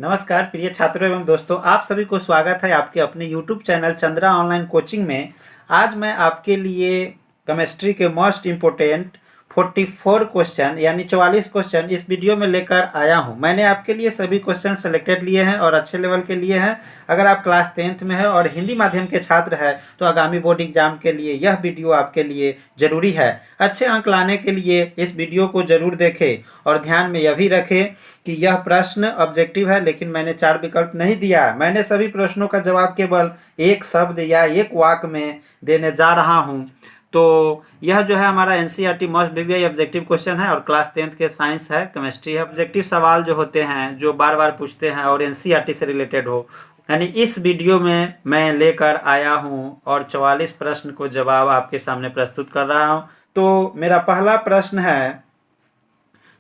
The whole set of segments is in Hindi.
नमस्कार प्रिय छात्रों एवं दोस्तों, आप सभी को स्वागत है आपके अपने YouTube channel Chandra online coaching में। आज मैं आपके लिए केमिस्ट्री के मोस्ट इम्पोर्टेंट 44 क्वेश्चन यानी 44 क्वेश्चन इस वीडियो में लेकर आया हूं। मैंने आपके लिए सभी क्वेश्चन सेलेक्टेड लिए हैं और अच्छे लेवल के लिए हैं। अगर आप क्लास 10th में है और हिंदी माध्यम के छात्र हैं तो आगामी बोर्ड एग्जाम के लिए यह वीडियो आपके लिए ज़रूरी है। अच्छे अंक लाने के लिए इस वीडियो को ज़रूर देखें और ध्यान में यह भी रखें कि यह प्रश्न ऑब्जेक्टिव है, लेकिन मैंने 4 विकल्प नहीं दिया। मैंने सभी प्रश्नों का जवाब केवल एक शब्द या एक वाक्य में देने जा रहा हूं। तो यह जो है हमारा NCERT most BBI objective question है और क्लास 10th के साइंस है, केमिस्ट्री है। ऑब्जेक्टिव सवाल जो होते हैं जो बार बार पूछते हैं और एनसीईआरटी से रिलेटेड हो, यानी इस वीडियो में मैं लेकर आया हूं और 44 प्रश्न को जवाब आपके सामने प्रस्तुत कर रहा हूं। तो मेरा पहला प्रश्न है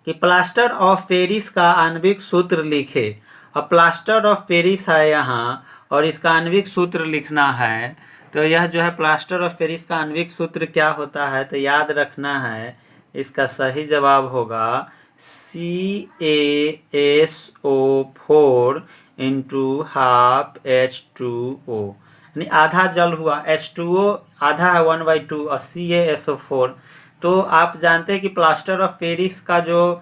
कि प्लास्टर ऑफ पेरिस का आणविक सूत्र लिखे। अब प्लास्टर ऑफ पेरिस है यहाँ और इसका आणविक सूत्र लिखना है। तो यह जो है प्लास्टर ऑफ पेरिस का आणविक सूत्र क्या होता है, तो याद रखना है इसका सही जवाब होगा CaSO4 इंटू हाफ H2O, यानी आधा जल हुआ, H2O आधा है 1/2 और CaSO4। तो आप जानते हैं कि प्लास्टर ऑफ पेरिस का जो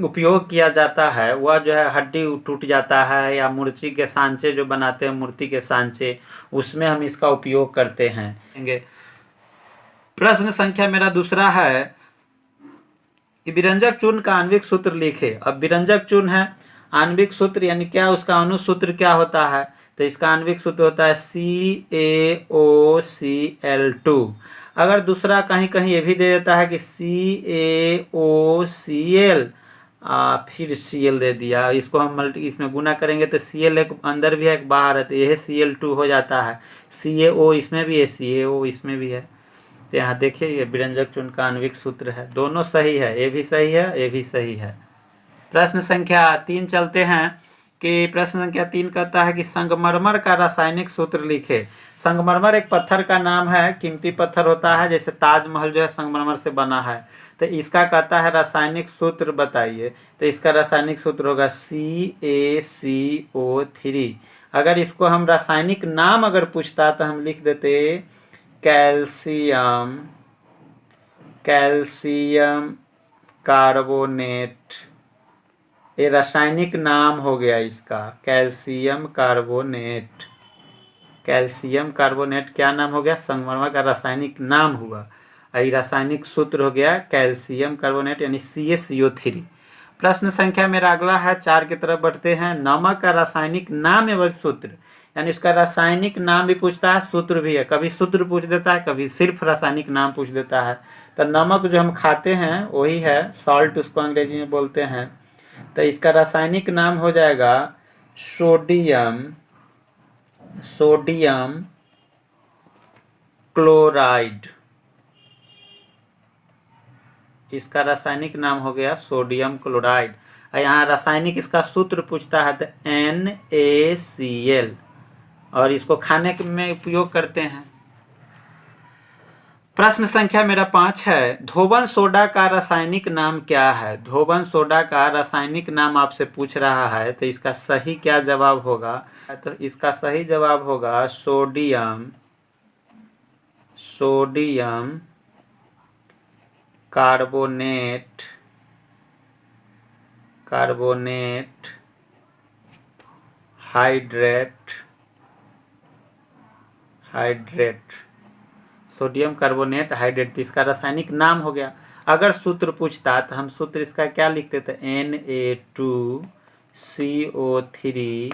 उपयोग किया जाता है वह जो है हड्डी टूट जाता है या मूर्ति के सांचे जो बनाते हैं, मूर्ति के सांचे, उसमें हम इसका उपयोग करते हैं। प्रश्न संख्या मेरा दूसरा है कि विरंजक चूर्ण का आणविक सूत्र लिखे। अब विरंजक चूर्ण है, आणविक सूत्र यानी क्या, उसका अनुसूत्र क्या होता है, तो इसका आणविक सूत्र होता है CaOCl2। अगर दूसरा कहीं कहीं ये भी दे देता है कि CaOCl, फिर Cl दे दिया, इसको हम इसमें गुना करेंगे तो Cl एक अंदर भी है एक बाहर है, तो यह Cl2 हो जाता है। CaO इसमें भी है, CaO इसमें भी है। तो यहाँ देखिए ये विरंजक चूर्ण का आणविक सूत्र है। दोनों सही है, ये भी सही है, ये भी सही है। प्रश्न संख्या 3 चलते हैं कि प्रश्न संख्या 3 कहता है कि संगमरमर का रासायनिक सूत्र लिखे। संगमरमर एक पत्थर का नाम है, कीमती पत्थर होता है, जैसे ताजमहल जो है संगमरमर से बना है। तो इसका कहता है रासायनिक सूत्र बताइए। तो इसका रासायनिक सूत्र होगा CaCO3। अगर इसको हम रासायनिक नाम अगर पूछता तो हम लिख देते कैल्शियम कार्बोनेट। ये रासायनिक नाम हो गया इसका, कैल्शियम कार्बोनेट। कैल्शियम कार्बोनेट क्या नाम हो गया, संगमरमर का रासायनिक नाम हुआ। ये रासायनिक सूत्र हो गया कैल्शियम कार्बोनेट यानी CaCO3। प्रश्न संख्या मेरा अगला है, 4 की तरफ बढ़ते हैं। नमक का रासायनिक नाम एवं सूत्र, यानी उसका रासायनिक नाम भी पूछता है, सूत्र भी है। कभी सूत्र पूछ देता है, कभी सिर्फ रासायनिक नाम पूछ देता है। तो नमक जो हम खाते हैं वही है, सॉल्ट उसको अंग्रेजी में बोलते हैं। तो इसका रासायनिक नाम हो जाएगा सोडियम क्लोराइड। इसका रासायनिक नाम हो गया सोडियम क्लोराइड। यहाँ रासायनिक इसका सूत्र पूछता है तो NaCl, और इसको खाने में उपयोग करते हैं। प्रश्न संख्या मेरा 5 है, धोबन सोडा का रासायनिक नाम क्या है। धोबन सोडा का रासायनिक नाम आपसे पूछ रहा है, तो इसका सही क्या जवाब होगा, तो इसका सही जवाब होगा sodium carbonate hydrate. Sodium carbonate hydrate, इसका रासायनिक नाम हो गया। अगर सूत्र पूछता तो हम सूत्र इसका क्या लिखते थे, Na2CO3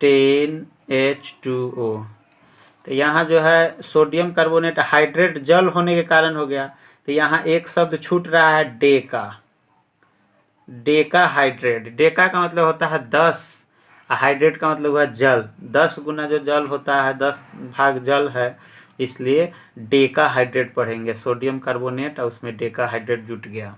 10H2O। तो यहाँ जो है सोडियम कार्बोनेट हाइड्रेट जल होने के कारण हो गया। तो यहाँ एक शब्द छूट रहा है, डेका हाइड्रेट। डेका का मतलब होता है 10, हाइड्रेट का मतलब हुआ जल। 10 गुना जो जल होता है, 10 भाग जल है, इसलिए डेका हाइड्रेट पढ़ेंगे। सोडियम कार्बोनेट और उसमें डेका हाइड्रेट जुट गया।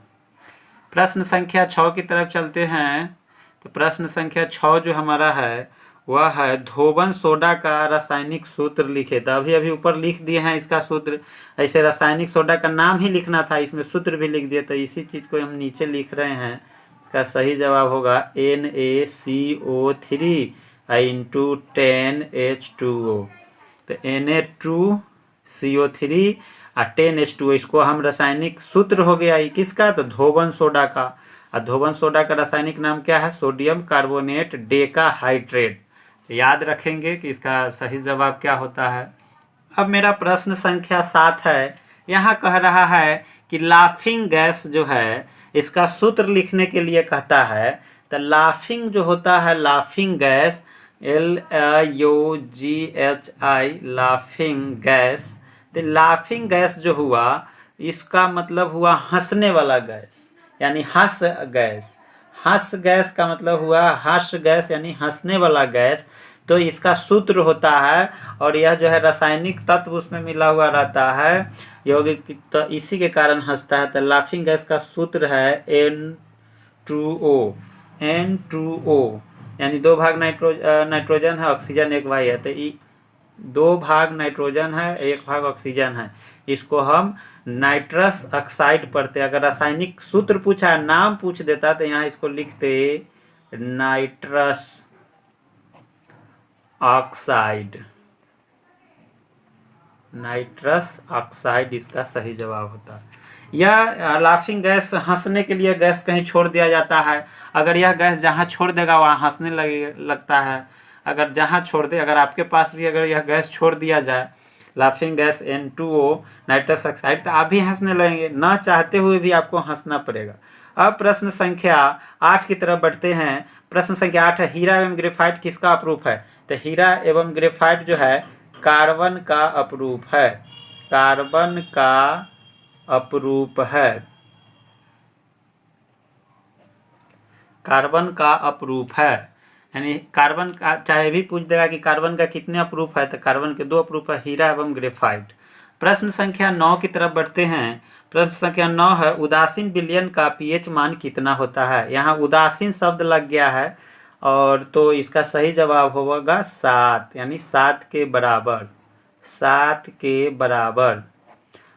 प्रश्न संख्या 6 की तरफ चलते हैं। तो प्रश्न संख्या 6 जो हमारा है वह है, धोबन सोडा का रासायनिक सूत्र लिखे। तो अभी ऊपर लिख दिए हैं इसका सूत्र। ऐसे रासायनिक सोडा का नाम ही लिखना था, इसमें सूत्र भी लिख दिया, तो इसी चीज़ को हम नीचे लिख रहे हैं इसका सही जवाब होगा NaCO3 इंटू 10H2O। तो Na2CO3 और 10H2O, इसको हम रासायनिक सूत्र हो गया ये किसका, तो धोबन सोडा का। और धोबन सोडा का रासायनिक नाम क्या है, सोडियम कार्बोनेट डेकाहाइड्रेट। याद रखेंगे कि इसका सही जवाब क्या होता है। अब मेरा प्रश्न संख्या 7 है। यहाँ कह रहा है कि लाफिंग गैस जो है इसका सूत्र लिखने के लिए कहता है। तो लाफिंग जो होता है, laughing gas LAUGHI, laughing gas. तो लाफिंग गैस जो हुआ इसका मतलब हुआ हंसने वाला गैस, यानी हंस गैस। हंस गैस का मतलब हुआ हर्ष गैस, यानी हंसने वाला गैस। तो इसका सूत्र होता है, और यह जो है रासायनिक तत्व उसमें मिला हुआ रहता है यौगिक, तो इसी के कारण हंसता है। तो लाफिंग गैस का सूत्र है N2O। N2O यानी 2 भाग नाइट्रोजन है, ऑक्सीजन 1 वायु है। तो 2 भाग नाइट्रोजन है, 1 भाग ऑक्सीजन है। इसको हम नाइट्रस ऑक्साइड पढ़ते। अगर रासायनिक सूत्र पूछा, नाम पूछ देता, तो यहाँ इसको लिखते नाइट्रस ऑक्साइड। नाइट्रस ऑक्साइड इसका सही जवाब होता है। यह लाफिंग गैस हंसने के लिए गैस कहीं छोड़ दिया जाता है। अगर यह गैस जहाँ छोड़ देगा वहाँ हंसने लगता है। अगर जहाँ छोड़ दे, अगर आपके पास भी अगर यह गैस छोड़ दिया जाए, laughing gas N2O nitrous oxide, तो आप भी हंसने लगेंगे, ना चाहते हुए भी आपको हंसना पड़ेगा। अब प्रश्न संख्या 8 की तरफ बढ़ते हैं। प्रश्न संख्या 8 है, हीरा एवं ग्रेफाइट किसका अपरूप है। तो हीरा एवं ग्रेफाइट जो है कार्बन का अपरूप है। कार्बन का अपरूप है। कार्बन का अपरूप है, यानी कार्बन का चाहे भी पूछ देगा कि कार्बन का कितने अपरूप है, तो कार्बन के 2 अपरूप है, हीरा एवं ग्रेफाइट। प्रश्न संख्या 9 की तरफ बढ़ते हैं। प्रश्न संख्या 9 है, उदासीन विलयन का pH मान कितना होता है। यहाँ उदासीन शब्द लग गया है, और तो इसका सही जवाब होगा 7, यानी 7 के बराबर। 7 के बराबर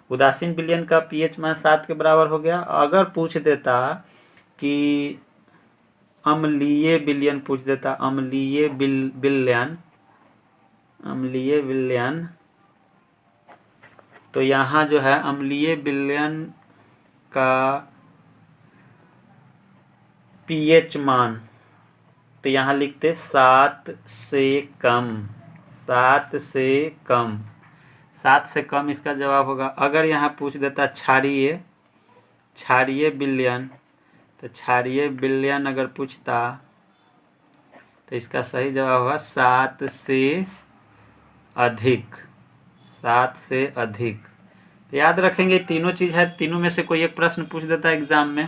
उदासीन विलयन का pH मान 7 के बराबर हो गया। अगर पूछ देता कि अम्लीय विलयन पूछ देता, अम्लीय विलयन, तो यहाँ जो है अम्लीय विलयन का pH मान, तो यहाँ लिखते 7 से कम। 7 से कम, 7 से कम इसका जवाब होगा। अगर यहाँ पूछ देता क्षारीय विलयन, तो क्षारीय विलयन अगर पूछता, तो इसका सही जवाब होगा 7 से अधिक। 7 से अधिक। तो याद रखेंगे तीनों चीज़ है, तीनों में से कोई एक प्रश्न पूछ देता है एग्जाम में।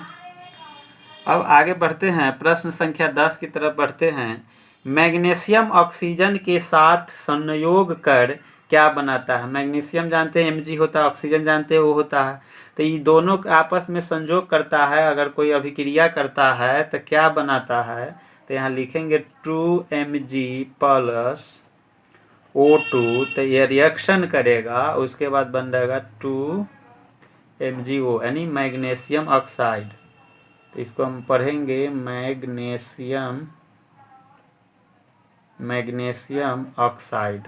अब आगे बढ़ते हैं, प्रश्न संख्या 10 की तरफ बढ़ते हैं। मैग्नीशियम ऑक्सीजन के साथ संयोग कर क्या बनाता है। मैग्नीशियम जानते हैं Mg होता है, ऑक्सीजन जानते हैं O होता है। तो ये दोनों आपस में संयोग करता है, अगर कोई अभिक्रिया करता है तो क्या बनाता है। तो यहाँ लिखेंगे 2Mg प्लस O2, तो ये रिएक्शन करेगा, उसके बाद बन जाएगा 2MgO, यानी मैग्नीशियम ऑक्साइड। तो इसको हम पढ़ेंगे मैग्नीशियम ऑक्साइड।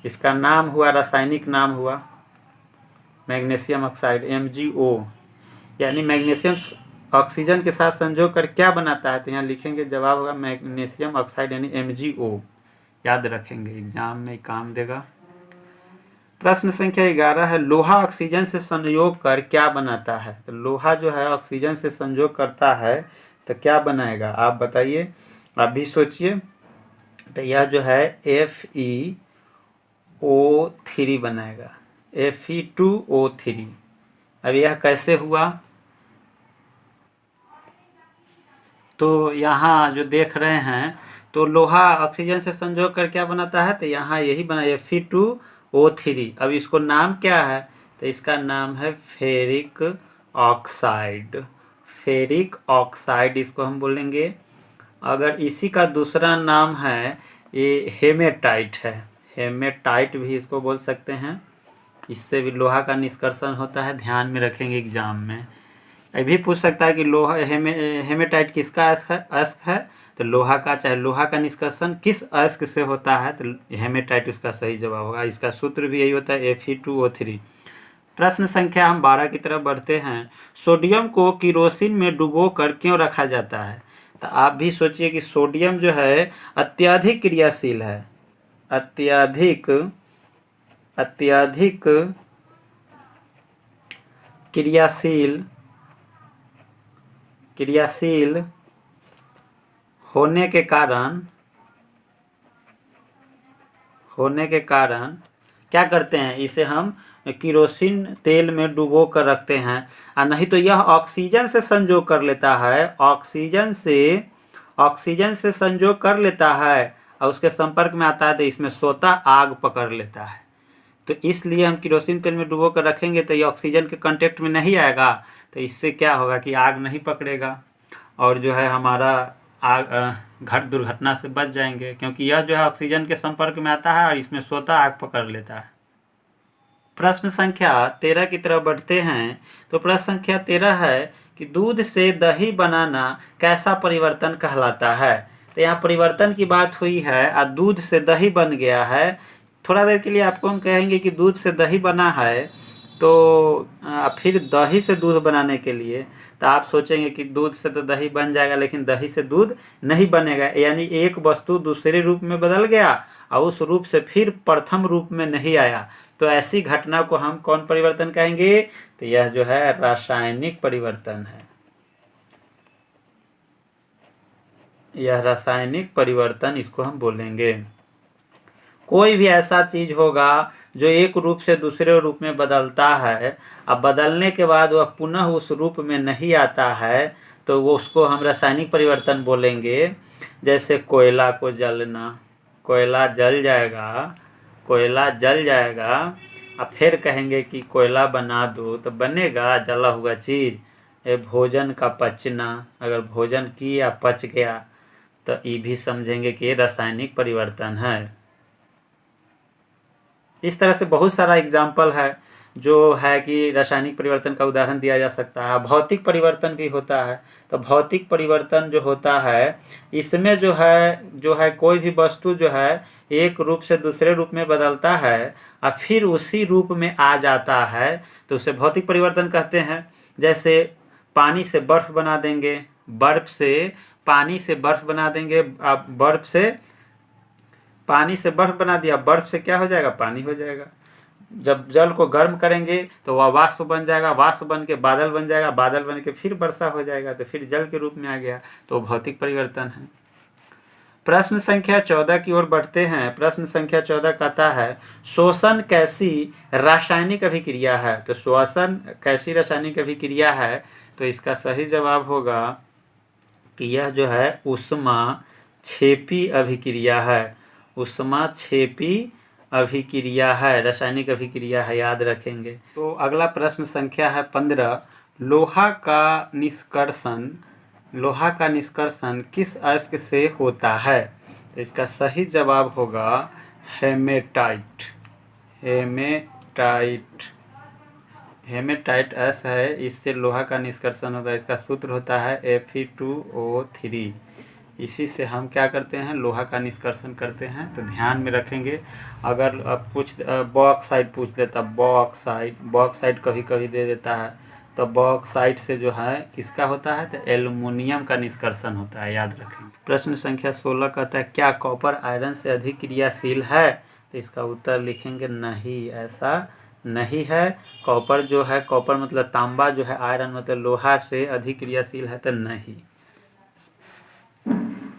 इसका नाम हुआ, रासायनिक नाम हुआ मैग्नीशियम ऑक्साइड MgO, यानी मैग्नीशियम ऑक्सीजन के साथ संयोग कर क्या बनाता है। तो यहाँ लिखेंगे, जवाब होगा मैग्नीशियम ऑक्साइड यानी MgO। याद रखेंगे, एग्जाम में काम देगा। प्रश्न संख्या 11 है, लोहा ऑक्सीजन से संयोग कर क्या बनाता है। तो लोहा जो है ऑक्सीजन से संयोग करता है तो क्या बनाएगा, आप बताइए, आप भी सोचिए। तो यह जो है FeO3 बनाएगा, Fe2O3। अब यह कैसे हुआ, तो यहाँ जो देख रहे हैं, तो लोहा ऑक्सीजन से संयोग कर क्या बनाता है, तो यहाँ यही बना Fe2O3। अब इसको नाम क्या है, तो इसका नाम है फेरिक ऑक्साइड। फेरिक ऑक्साइड इसको हम बोलेंगे। अगर इसी का दूसरा नाम है ये हेमेटाइट है, हेमेटाइट भी इसको बोल सकते हैं। इससे भी लोहा का निष्कर्षण होता है, ध्यान में रखेंगे एग्जाम में। ये भी पूछ सकता है कि लोहा हेमेटाइट किसका अयस्क है, तो लोहा का। चाहे लोहा का निष्कर्षण किस अयस्क से होता है, तो हेमेटाइट उसका सही जवाब होगा। इसका सूत्र भी यही होता है Fe2O3। प्रश्न संख्या हम 12 की तरफ बढ़ते हैं। सोडियम को किरोसिन में डुबोकर क्यों रखा जाता है? तो आप भी सोचिए कि सोडियम जो है अत्यधिक क्रियाशील है, अत्यधिक क्रियाशील होने के कारण क्या करते हैं, इसे हम किरोसिन तेल में डुबो कर रखते हैं। और नहीं तो यह ऑक्सीजन से संयोग कर लेता है, ऑक्सीजन से संयोग कर लेता है और उसके संपर्क में आता है तो इसमें स्वतः आग पकड़ लेता है। तो इसलिए हम किरोसिन तेल में डुबो कर रखेंगे तो ये ऑक्सीजन के कांटेक्ट में नहीं आएगा, तो इससे क्या होगा कि आग नहीं पकड़ेगा और जो है हमारा आग घट दुर्घटना से बच जाएंगे, क्योंकि यह जो है ऑक्सीजन के संपर्क में आता है और इसमें स्वतः आग पकड़ लेता है। प्रश्न संख्या 13 की तरफ बढ़ते हैं। तो प्रश्न संख्या 13 है कि दूध से दही बनाना कैसा परिवर्तन कहलाता है? तो यहाँ परिवर्तन की बात हुई है और दूध से दही बन गया है। थोड़ा देर के लिए आपको हम कहेंगे कि दूध से दही बना है, तो फिर दही से दूध बनाने के लिए तो आप सोचेंगे कि दूध से तो दही बन जाएगा, लेकिन दही से दूध नहीं बनेगा। यानी एक वस्तु दूसरे रूप में बदल गया और उस रूप से फिर प्रथम रूप में नहीं आया, तो ऐसी घटना को हम कौन परिवर्तन कहेंगे? तो यह जो है रासायनिक परिवर्तन है। यह रासायनिक परिवर्तन इसको हम बोलेंगे। कोई भी ऐसा चीज होगा जो एक रूप से दूसरे रूप में बदलता है, अब बदलने के बाद वह पुनः उस रूप में नहीं आता है, तो वो उसको हम रासायनिक परिवर्तन बोलेंगे। जैसे कोयला को जलना, कोयला जल जाएगा अब फिर कहेंगे कि कोयला बना दो तो बनेगा जला हुआ चीज। ये भोजन का पचना, अगर भोजन किया पच गया तो ये भी समझेंगे कि ये रासायनिक परिवर्तन है। इस तरह से बहुत सारा एग्जाम्पल है जो है कि रासायनिक परिवर्तन का उदाहरण दिया जा सकता है। भौतिक परिवर्तन भी होता है, तो भौतिक परिवर्तन जो होता है इसमें जो है कोई भी वस्तु जो है एक रूप से दूसरे रूप में बदलता है और फिर उसी रूप में आ जाता है, तो उसे भौतिक परिवर्तन कहते हैं। जैसे पानी से बर्फ बना देंगे, बर्फ से पानी से बर्फ बना देंगे, आप पानी से बर्फ बना दिया, बर्फ से क्या हो जाएगा? पानी हो जाएगा। जब जल को गर्म करेंगे तो वह वाष्प बन जाएगा, वाष्प बन के बादल बन जाएगा, बादल बन के फिर वर्षा हो जाएगा, तो फिर जल के रूप में आ गया, तो भौतिक परिवर्तन है। प्रश्न संख्या 14 की ओर बढ़ते हैं। प्रश्न संख्या 14 कहता है श्वसन कैसी रासायनिक अभिक्रिया है? तो श्वसन कैसी रासायनिक अभिक्रिया है? तो इसका सही जवाब होगा कि यह जो है ऊष्माक्षेपी अभिक्रिया है। ऊष्माक्षेपी अभिक्रिया है, रासायनिक अभिक्रिया है, याद रखेंगे। तो अगला प्रश्न संख्या है 15। लोहा का निष्कर्षण किस अयस्क से होता है? तो इसका सही जवाब होगा हेमेटाइट। हेमेटाइट अयस्क है, इससे लोहा का निष्कर्षण होता है। इसका सूत्र होता है Fe2O3। इसी से हम क्या करते हैं? लोहा का निष्कर्षण करते हैं। तो ध्यान में रखेंगे। अगर बॉक्साइट पूछ देता, बॉक्साइट कभी कभी दे देता है, तो बॉक्साइट से जो है किसका होता है? तो एल्युमिनियम का निष्कर्षण होता है, याद रखेंगे। प्रश्न संख्या 16 कहता है क्या कॉपर आयरन से अधिक क्रियाशील है? तो इसका उत्तर लिखेंगे नहीं, ऐसा नहीं है। कॉपर मतलब तांबा जो है, आयरन मतलब लोहा से अधिक क्रियाशील है, तो नहीं।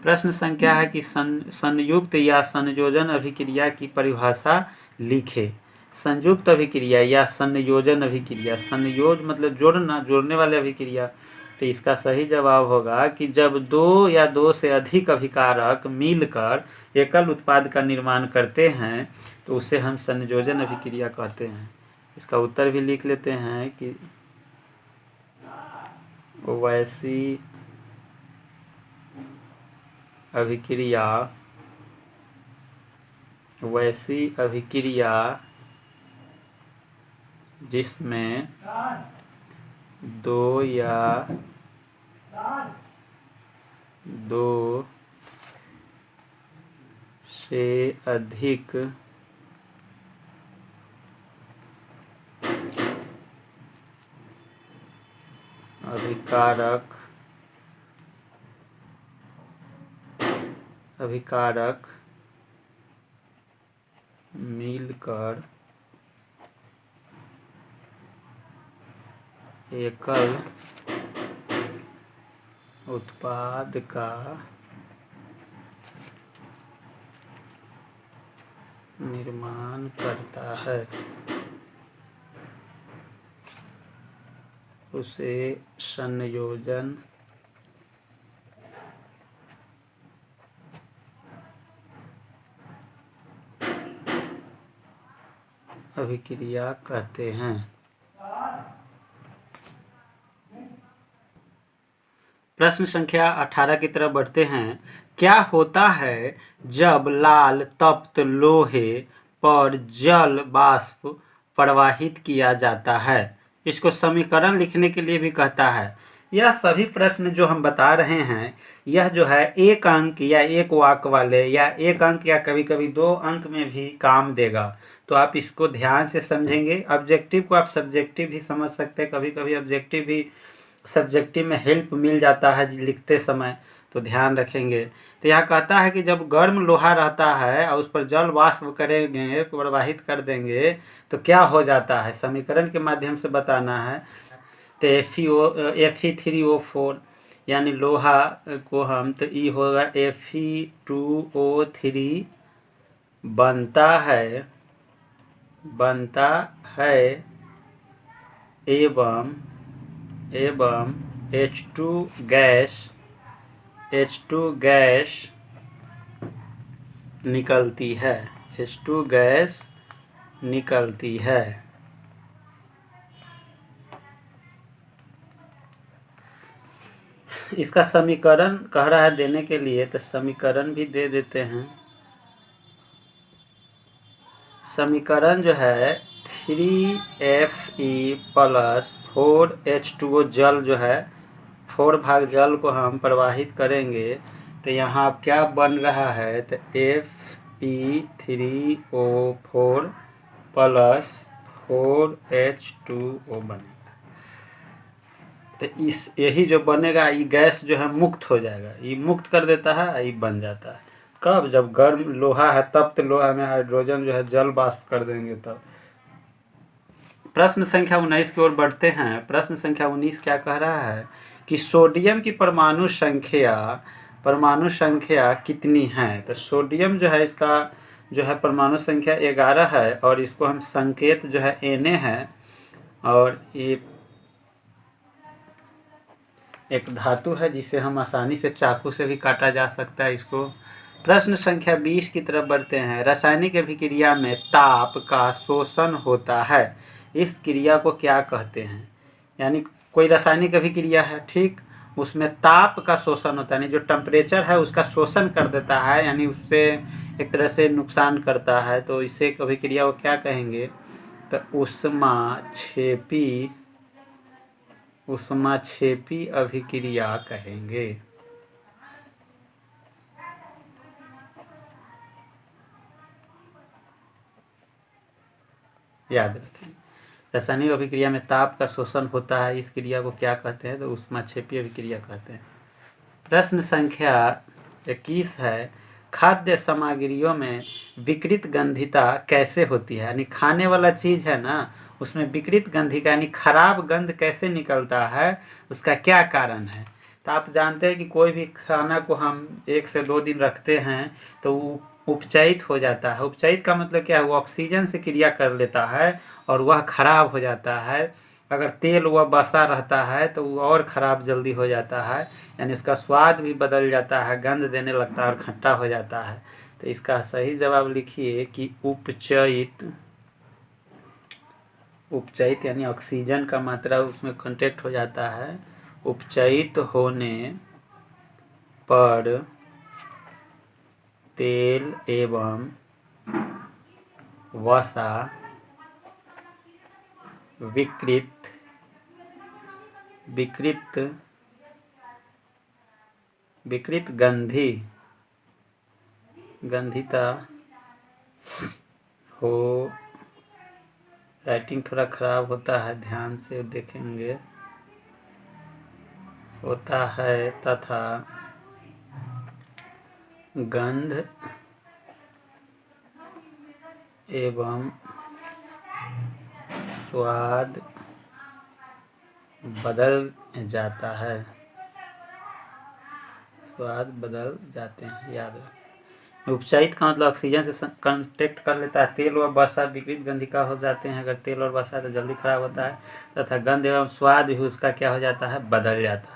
प्रश्न संख्या है कि संयुक्त या संयोजन अभिक्रिया की परिभाषा लिखे। संयुक्त अभिक्रिया या संयोजन अभिक्रिया, संयोज मतलब जोड़ना, जोड़ने वाले अभिक्रिया। तो इसका सही जवाब होगा कि जब दो या दो से अधिक अभिकारक मिलकर एकल उत्पाद का निर्माण करते हैं तो उसे हम संयोजन अभिक्रिया कहते हैं। इसका उत्तर भी लिख लेते हैं कि वैसी दो या दो से अधिक अभिकारक मिलकर एकल उत्पाद का निर्माण करता है, उसे संयोजन अभिक्रिया कहते हैं। प्रश्न संख्या 18 की तरफ बढ़ते हैं। क्या होता है जब लाल तप्त लोहे पर जल वाष्प प्रवाहित किया जाता है? इसको समीकरण लिखने के लिए भी कहता है। यह सभी प्रश्न जो हम बता रहे हैं, यह जो है एक अंक या एक वाक वाले या एक अंक या कभी कभी 2 अंक में भी काम देगा। तो आप इसको ध्यान से समझेंगे। ऑब्जेक्टिव को आप सब्जेक्टिव भी समझ सकते हैं, कभी कभी ऑब्जेक्टिव भी सब्जेक्टिव में हेल्प मिल जाता है लिखते समय, तो ध्यान रखेंगे। तो यहाँ कहता है कि जब गर्म लोहा रहता है और उस पर जल वाष्प करेंगे, प्रवाहित कर देंगे, तो क्या हो जाता है, समीकरण के माध्यम से बताना है। तो Fe3O4 यानी लोहा को हम, तो ई होगा Fe2O3 बनता है एवं H2 गैस निकलती है। H2 गैस निकलती है। इसका समीकरण कह रहा है देने के लिए, तो समीकरण भी दे देते हैं। समीकरण जो है 3Fe प्लस 4H2O जल जो है 4 भाग जल को हम प्रवाहित करेंगे, तो यहाँ क्या बन रहा है, तो Fe3O4 प्लस 4H2O बनेगा। तो इस यही जो बनेगा, ये गैस जो है मुक्त हो जाएगा, ये मुक्त कर देता है, ये बन जाता है। कब? जब गर्म लोहा है, तप्त लोहा में हाइड्रोजन जो है जल वाष्प कर देंगे तब। प्रश्न संख्या 19 की ओर बढ़ते हैं। प्रश्न संख्या 19 क्या कह रहा है कि सोडियम की परमाणु संख्या कितनी है? तो सोडियम जो है, इसका जो है परमाणु संख्या 11 है और इसको हम संकेत जो है Na है, और ये एक धातु है जिसे हम आसानी से चाकू से भी काटा जा सकता है इसको। प्रश्न संख्या 20 की तरफ बढ़ते हैं। रासायनिक अभिक्रिया में ताप का शोषण होता है, इस क्रिया को क्या कहते हैं? यानी कोई रासायनिक अभिक्रिया है, ठीक, उसमें ताप का शोषण होता है, यानी जो टेम्परेचर है उसका शोषण कर देता है, यानी उससे एक तरह से नुकसान करता है, तो इसे अभिक्रिया को क्या कहेंगे? तो ऊष्माक्षेपी अभिक्रिया कहेंगे। याद रखें, रासायनिक अभिक्रिया में ताप का शोषण होता है, इस क्रिया को क्या कहते हैं? तो ऊष्माक्षेपी अभिक्रिया कहते हैं। प्रश्न संख्या 21 है। खाद्य सामग्रियों में विकृत गंधिता कैसे होती है? यानी खाने वाला चीज है ना, उसमें विकृत गंधिका यानी खराब गंध कैसे निकलता है, उसका क्या कारण है? तो आप जानते हैं कि कोई भी खाना को हम 1 से 2 दिन रखते हैं तो वो उपचयित हो जाता है। उपचयित का मतलब क्या है? वो ऑक्सीजन से क्रिया कर लेता है और वह खराब हो जाता है। अगर तेल वह बसा रहता है तो वो और ख़राब जल्दी हो जाता है, यानी उसका स्वाद भी बदल जाता है, गंध देने लगता है और खट्टा हो जाता है। तो इसका सही जवाब लिखिए कि उपचयित यानी ऑक्सीजन का मात्रा उसमें कांटेक्ट हो जाता है। उपचयित होने पर तेल एवं वसा विकृत विकृत विकृत गंधी गंधिता हो। राइटिंग थोड़ा खराब होता है, ध्यान से देखेंगे। होता है तथा गंध एवं स्वाद बदल जाता है। स्वाद बदल जाते हैं, याद रखें। उपचारित का मतलब ऑक्सीजन से कांटेक्ट कर लेता है। तेल व वसा विकृत गंधिका हो जाते हैं। अगर तेल और वसा तो जल्दी खराब होता है, तथा गंध एवं स्वाद भी उसका क्या हो जाता है, बदल जाता है।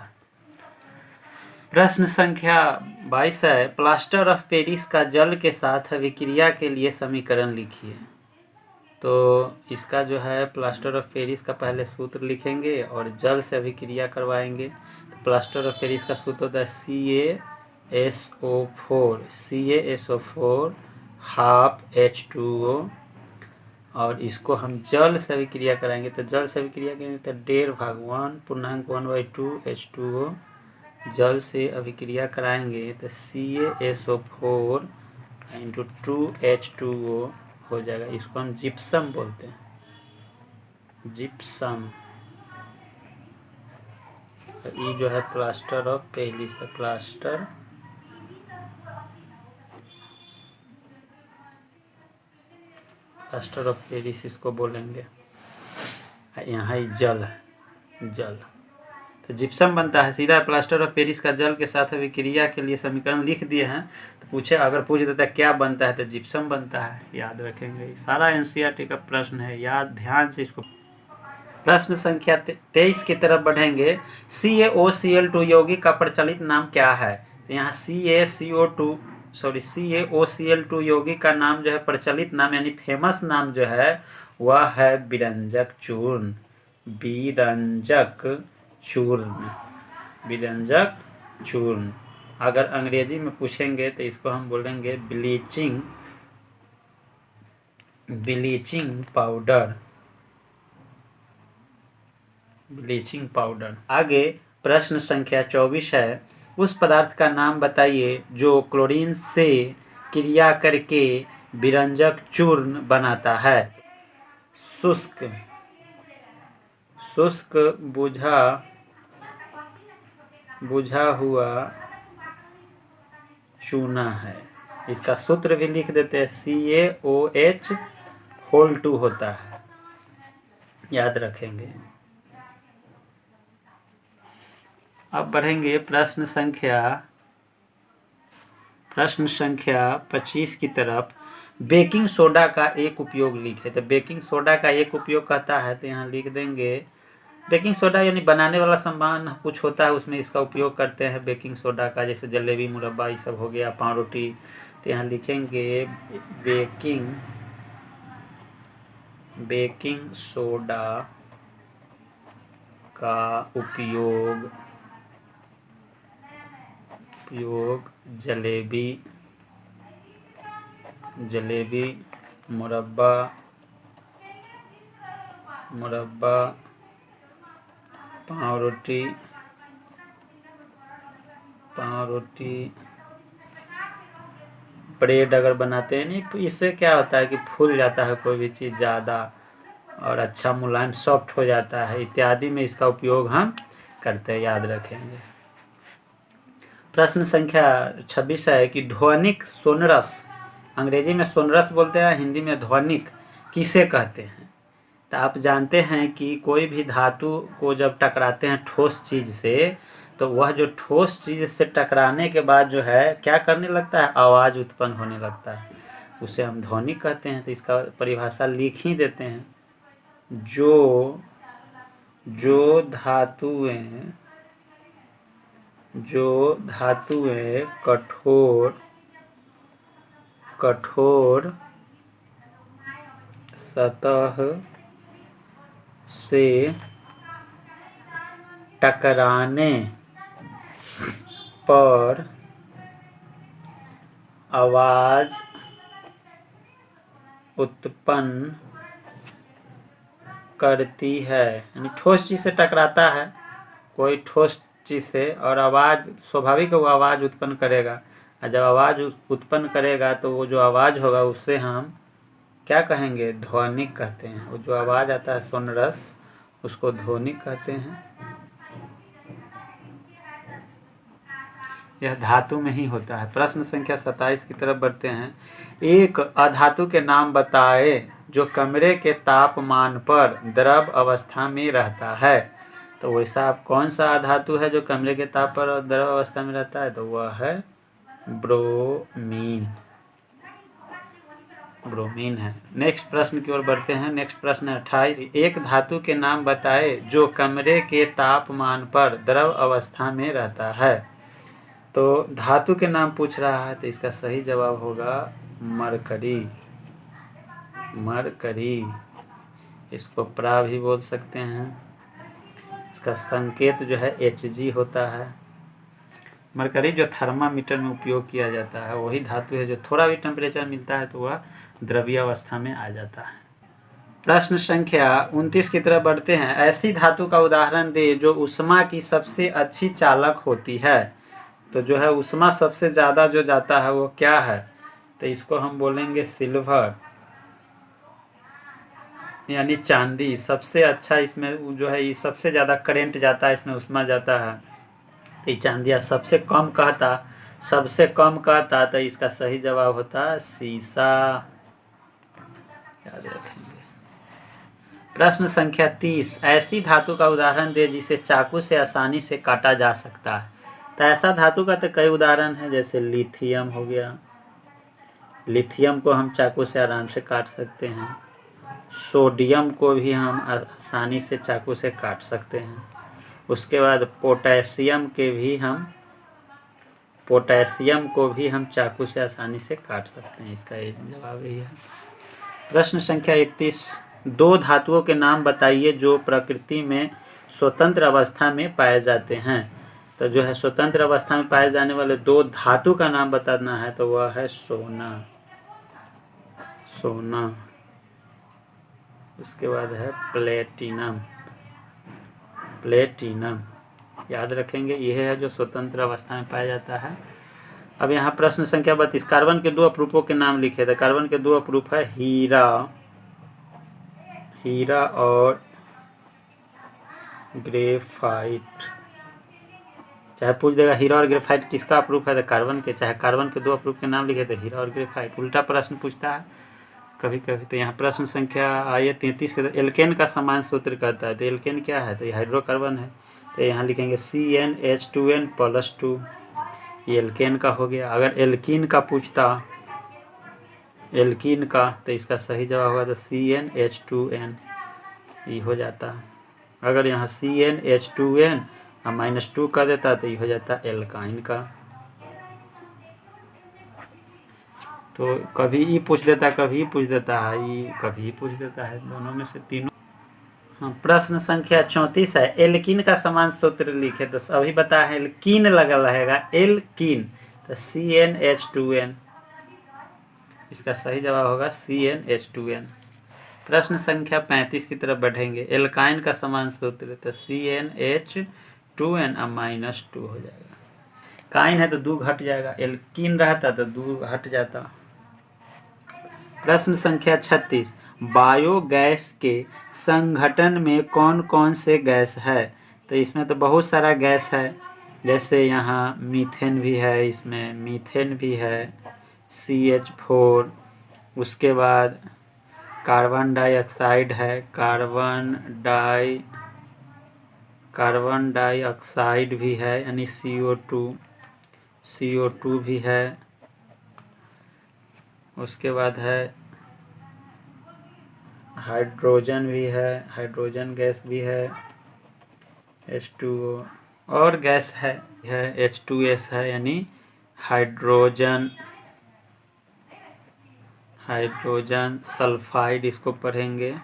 प्रश्न संख्या 22 है, प्लास्टर ऑफ पेरिस का जल के साथ अभिक्रिया के लिए समीकरण लिखिए। तो इसका जो है प्लास्टर ऑफ पेरिस का पहले सूत्र लिखेंगे और जल से अभिक्रिया करवाएंगे। तो प्लास्टर ऑफ पेरिस का सूत्र होता है CaSO4 हाफ H2O, और इसको हम जल से अभिक्रिया कराएंगे। तो जल से अभिक्रिया करेंगे तो 1/1 H2O जल से अभिक्रिया कराएंगे तो CaSO4 इंटू 2H2O हो जाएगा। इसको हम जिप्सम बोलते हैं, जिप्सम। तो ये जो है प्लास्टर ऑफ पेरिस है, प्लास्टर ऑफ पेरिस इसको बोलेंगे। यहाँ जल है, जल। तो जिप्सम बनता है सीधा। प्लास्टर ऑफ पेरिस का जल के साथ अभिक्रिया के लिए समीकरण लिख दिए हैं। तो पूछे, अगर पूछ देता है क्या बनता है, तो जिप्सम बनता है, याद रखेंगे। सारा एनसीईआरटी का प्रश्न है, याद ध्यान से इसको। प्रश्न संख्या 23 की तरफ बढ़ेंगे। CaOCl2 यौगिक का प्रचलित नाम क्या है? तो यहाँ CaOCl2 यौगिक का नाम जो है, प्रचलित नाम यानी फेमस नाम जो है वह है विरंजक चूर्ण। विरंजक चूर्ण। अगर अंग्रेजी में पूछेंगे तो इसको हम बोलेंगे ब्लीचिंग पाउडर। आगे प्रश्न संख्या 24 है, उस पदार्थ का नाम बताइए जो क्लोरीन से क्रिया करके विरंजक चूर्ण बनाता है। शुष्क बुझा हुआ चूना है। इसका सूत्र भी लिख देते हैं, CaOH2 होता है, याद रखेंगे। अब बढ़ेंगे प्रश्न संख्या 25 की तरफ। बेकिंग सोडा का एक उपयोग लिखे। तो बेकिंग सोडा का एक उपयोग कहता है, तो यहाँ लिख देंगे बेकिंग सोडा यानी बनाने वाला सामान कुछ होता है, उसमें इसका उपयोग करते हैं बेकिंग सोडा का, जैसे जलेबी, मुरब्बा, ये सब हो गया, पाव रोटी। तो यहाँ लिखेंगे बेकिंग सोडा का उपयोग जलेबी, मुरब्बा, पाव रोटी, ब्रेड अगर बनाते हैं, नहीं तो इससे क्या होता है कि फूल जाता है कोई भी चीज़ ज़्यादा, और अच्छा मुलायम सॉफ्ट हो जाता है, इत्यादि में इसका उपयोग हम करते हैं, याद रखेंगे। प्रश्न संख्या 26 है कि ध्वनिक सोनरस, अंग्रेजी में सोनरस बोलते हैं, हिंदी में ध्वनिक किसे कहते हैं? तो आप जानते हैं कि कोई भी धातु को जब टकराते हैं ठोस चीज़ से, तो वह जो ठोस चीज़ से टकराने के बाद जो है क्या करने लगता है, आवाज़ उत्पन्न होने लगता है, उसे हम ध्वनिक कहते हैं। तो इसका परिभाषा लिख ही देते हैं। जो धातुएं कठोर सतह से टकराने पर आवाज उत्पन्न करती है, यानी ठोस चीज से टकराता है कोई ठोस चीज़ से, और आवाज़ स्वाभाविक वो आवाज़ उत्पन्न करेगा, और जब आवाज़ उत्पन्न करेगा तो वो जो आवाज़ होगा उससे हम क्या कहेंगे, ध्वनिक कहते हैं। वो जो आवाज़ आता है सोनरस, उसको ध्वनिक कहते हैं। यह धातु में ही होता है। प्रश्न संख्या 27 की तरफ बढ़ते हैं। एक अधातु के नाम बताए जो कमरे के तापमान पर द्रव अवस्था में रहता है। तो वैसा आप कौन सा अधातु है जो कमरे के ताप पर द्रव अवस्था में रहता है? तो वह है ब्रोमीन। ब्रोमीन है। नेक्स्ट प्रश्न की ओर बढ़ते हैं। नेक्स्ट प्रश्न 28। एक धातु के नाम बताए जो कमरे के तापमान पर द्रव अवस्था में रहता है। तो धातु के नाम पूछ रहा है, तो इसका सही जवाब होगा मरकरी। मरकरी, इसको प्रा भी बोल सकते हैं। इसका संकेत जो है Hg होता है। मरकरी जो थर्मामीटर में उपयोग किया जाता है वही धातु है जो थोड़ा भी टेम्परेचर मिलता है तो वह द्रवीय अवस्था में आ जाता है। प्रश्न संख्या 29 की तरफ बढ़ते हैं। ऐसी धातु का उदाहरण दे जो ऊष्मा की सबसे अच्छी चालक होती है। तो जो है ऊष्मा सबसे ज़्यादा जो जाता है वो क्या है? तो इसको हम बोलेंगे सिल्वर, यानी चांदी। सबसे अच्छा इसमें जो है, ये सबसे ज़्यादा करंट जाता है, इसमें ऊष्मा जाता है, तो ये चांदी। सबसे कम कहता तो इसका सही जवाब होता शीशा। याद रखेंगे। प्रश्न संख्या 30। ऐसी धातु का उदाहरण दे जिसे चाकू से आसानी से काटा जा सकता है। तो ऐसा धातु का तो कई उदाहरण है, जैसे लिथियम हो गया। लिथियम को हम चाकू से आराम से काट सकते हैं। सोडियम को भी हम आसानी से चाकू से काट सकते हैं। उसके बाद पोटेशियम को भी हम चाकू से आसानी से काट सकते हैं। इसका जवाब यही है। प्रश्न संख्या 31। दो धातुओं के नाम बताइए जो प्रकृति में स्वतंत्र अवस्था में पाए जाते हैं। तो जो है स्वतंत्र अवस्था में पाए जाने वाले दो धातु का नाम बताना है, तो वह है सोना। सोना। उसके बाद है प्लेटिनम। प्लेटिनम याद रखेंगे। यह है जो स्वतंत्र अवस्था में पाया जाता है। अब यहाँ प्रश्न संख्या 32। कार्बन के दो अपरूपों के नाम लिखे। तो कार्बन के दो अपरूप है हीरा और ग्रेफाइट। चाहे पूछ देगा हीरा और ग्रेफाइट किसका अपरूप है, तो कार्बन के। चाहे कार्बन के दो अपरूप के नाम लिखे तो हीरा और ग्रेफाइट। उल्टा प्रश्न पूछता है कभी कभी। तो यहाँ प्रश्न संख्या आइए 33 के। एल्केन का समान सूत्र कहता है। तो एल्केन क्या है? तो ये हाइड्रोकार्बन है। तो यहाँ लिखेंगे CnH2n+2। ये एल्केन का हो गया। अगर एल्कीन का पूछता, एल्कीन का, तो इसका सही जवाब होगा तो CnH2n ये हो जाता है। अगर यहाँ CnH2n और -2 कर देता तो ये हो जाता एल्काइन का। तो कभी ई पूछ देता, कभी पूछ देता है, ई कभी पूछ देता है, दोनों में से तीनों। हाँ, प्रश्न संख्या 34 है। एल्कीन का समान सूत्र लिखे। तो अभी बता है एल्कीन लगा रहेगा, एल्कीन, तो CnH2n। इसका सही जवाब होगा CnH2n। प्रश्न संख्या 35 की तरफ बढ़ेंगे। एल्काइन का समान सूत्र, तो CnH2n और -2 हो जाएगा। काइन है तो 2 घट जाएगा, एल्कीन रहता तो 2 हट जाता। प्रश्न संख्या 36। बायोगैस के संगठन में कौन कौन से गैस है? तो इसमें तो बहुत सारा गैस है, जैसे यहाँ मीथेन भी है, इसमें मीथेन भी है, CH4। उसके बाद कार्बन डाइऑक्साइड है, कार्बन डाइऑक्साइड भी है, यानी CO2 भी है। उसके बाद है हाइड्रोजन भी है, हाइड्रोजन गैस भी है, H2O। और गैस है H2S है, यानी हाइड्रोजन सल्फाइड, इसको पढ़ेंगे।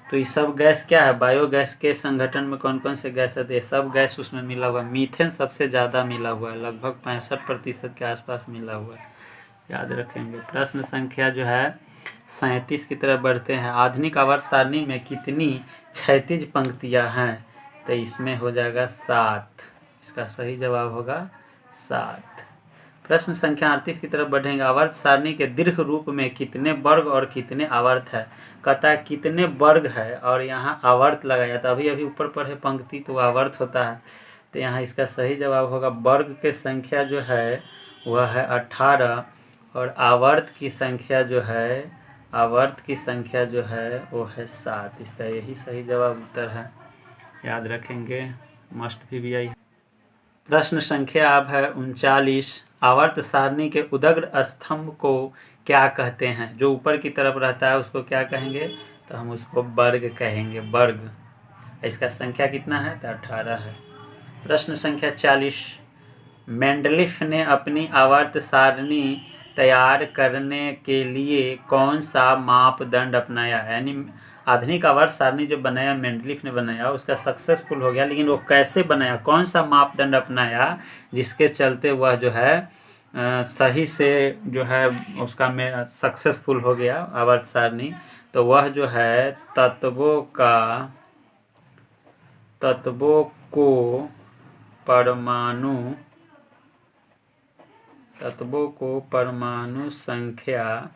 तो ये सब गैस क्या है? बायोगैस के संगठन में कौन कौन से गैस है? सब गैस उसमें मिला हुआ है। मीथेन सबसे ज़्यादा मिला हुआ है, लगभग 65% के आसपास मिला हुआ है। याद रखेंगे। प्रश्न संख्या जो है 37 की तरफ बढ़ते हैं। आधुनिक आवर्त सारणी में कितनी क्षैतिज पंक्तियां हैं? तो इसमें हो जाएगा 7। इसका सही जवाब होगा 7। प्रश्न संख्या 38 की तरफ बढ़ेंगे। आवर्त सारणी के दीर्घ रूप में कितने वर्ग और कितने आवर्त है? कहता है कितने वर्ग है और यहाँ आवर्त लगाया, तो अभी अभी ऊपर पढ़े पंक्ति तो आवर्त होता है, तो यहाँ इसका सही जवाब होगा वर्ग की संख्या जो है वह है 18 और आवर्त की संख्या जो है वो है 7। इसका यही सही जवाब उत्तर है, याद रखेंगे, मस्ट भी आई। प्रश्न संख्या अब है 39। आवर्त सारणी के उदग्र स्तंभ को क्या कहते हैं? जो ऊपर की तरफ रहता है उसको क्या कहेंगे? तो हम उसको वर्ग कहेंगे, वर्ग। इसका संख्या कितना है? तो 18 है। प्रश्न संख्या 40। मेंडलीफ ने अपनी आवर्त सारणी तैयार करने के लिए कौन सा मापदंड अपनाया? यानी आधुनिक आवर्त सारणी जो बनाया मेंडलीफ ने बनाया उसका सक्सेसफुल हो गया, लेकिन वो कैसे बनाया, कौन सा मापदंड अपनाया जिसके चलते वह जो है सही से जो है उसका में सक्सेसफुल हो गया आवर्त सारणी? तो वह जो है तत्वों को परमाणु संख्या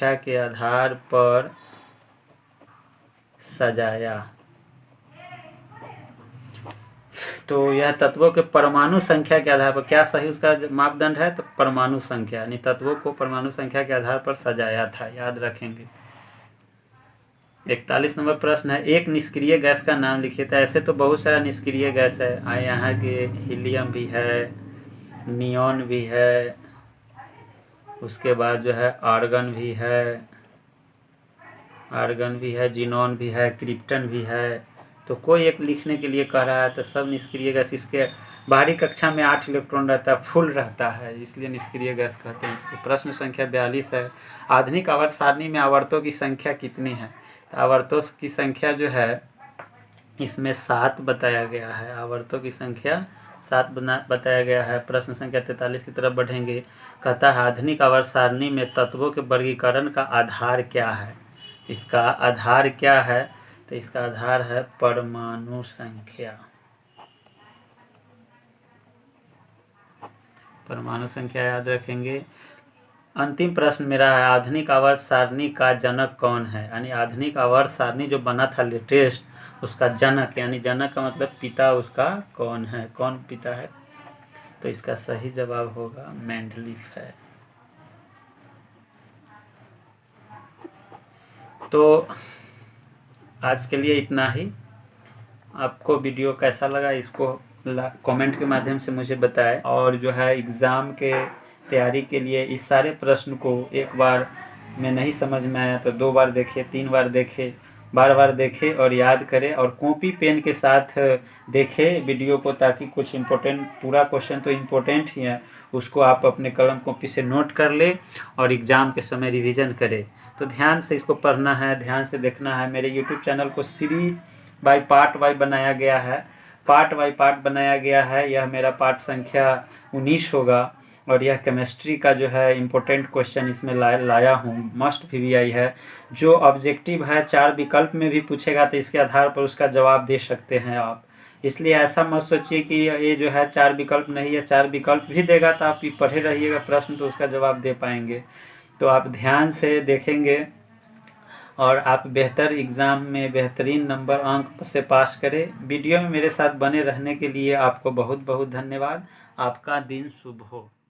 के आधार पर सजाया। तो यह तत्वों के परमाणु संख्या के आधार पर, क्या सही उसका मापदंड है? तो परमाणु संख्या, यानी तत्वों को परमाणु संख्या के आधार पर सजाया था, याद रखेंगे। 41 नंबर प्रश्न है। एक निष्क्रिय गैस का नाम लिखिए। तो ऐसे तो बहुत सारा निष्क्रिय गैस है, यहाँ के हीलियम भी है, नियॉन भी है, उसके बाद जो है आर्गन भी है, जिनॉन भी है, क्रिप्टन भी है। तो कोई एक लिखने के लिए कह रहा है, तो सब निष्क्रिय गैस। इसके बाहरी कक्षा में 8 इलेक्ट्रॉन रहता है, फुल रहता है, इसलिए निष्क्रिय गैस कहते हैं इसको। प्रश्न संख्या 42 है। आधुनिक आवर्त सारणी में आवर्तों की संख्या कितनी है? तो आवर्तों की संख्या जो है इसमें 7 बताया गया है, आवर्तों की संख्या 7 बताया गया है। प्रश्न संख्या 43 की तरफ बढ़ेंगे। कहता है आधुनिक आवर्त सारणी में तत्वों के वर्गीकरण का आधार क्या है? इसका आधार क्या है? तो इसका आधार है परमाणु संख्या। परमाणु संख्या याद रखेंगे। अंतिम प्रश्न मेरा है, आधुनिक आवर्त सारणी का जनक कौन है? यानी आधुनिक आवर्त सारणी जो बना था लेटेस्ट, उसका जनक, यानी जनक का मतलब पिता उसका कौन है, कौन पिता है? तो इसका सही जवाब होगा मेंडलीफ है। तो आज के लिए इतना ही। आपको वीडियो कैसा लगा इसको कमेंट के माध्यम से मुझे बताएं, और जो है एग्ज़ाम के तैयारी के लिए इस सारे प्रश्न को एक बार में नहीं समझ में आया तो 2 बार देखें, 3 बार देखें, बार देखें और याद करें, और कॉपी पेन के साथ देखें वीडियो को, ताकि कुछ इम्पोर्टेंट, पूरा क्वेश्चन तो इम्पोर्टेंट ही है, उसको आप अपने कलम कॉपी से नोट कर ले और एग्ज़ाम के समय रिवीजन करें। तो ध्यान से इसको पढ़ना है, ध्यान से देखना है। मेरे यूट्यूब चैनल को सीरीज बाय पार्ट वाई बनाया गया है, पार्ट बाय पार्ट बनाया गया है। यह मेरा पार्ट संख्या 19 होगा, और यह केमिस्ट्री का जो है इम्पोर्टेंट क्वेश्चन इसमें लाया हूँ, मस्ट PBI है। जो ऑब्जेक्टिव है 4 विकल्प में भी पूछेगा तो इसके आधार पर उसका जवाब दे सकते हैं आप। इसलिए ऐसा मत सोचिए कि ये जो है 4 विकल्प नहीं है, 4 विकल्प भी देगा तो आप पढ़े रहिएगा प्रश्न, तो उसका जवाब दे पाएंगे। तो आप ध्यान से देखेंगे और आप बेहतर एग्ज़ाम में बेहतरीन नंबर अंक से पास करें। वीडियो में मेरे साथ बने रहने के लिए आपको बहुत बहुत धन्यवाद। आपका दिन शुभ हो।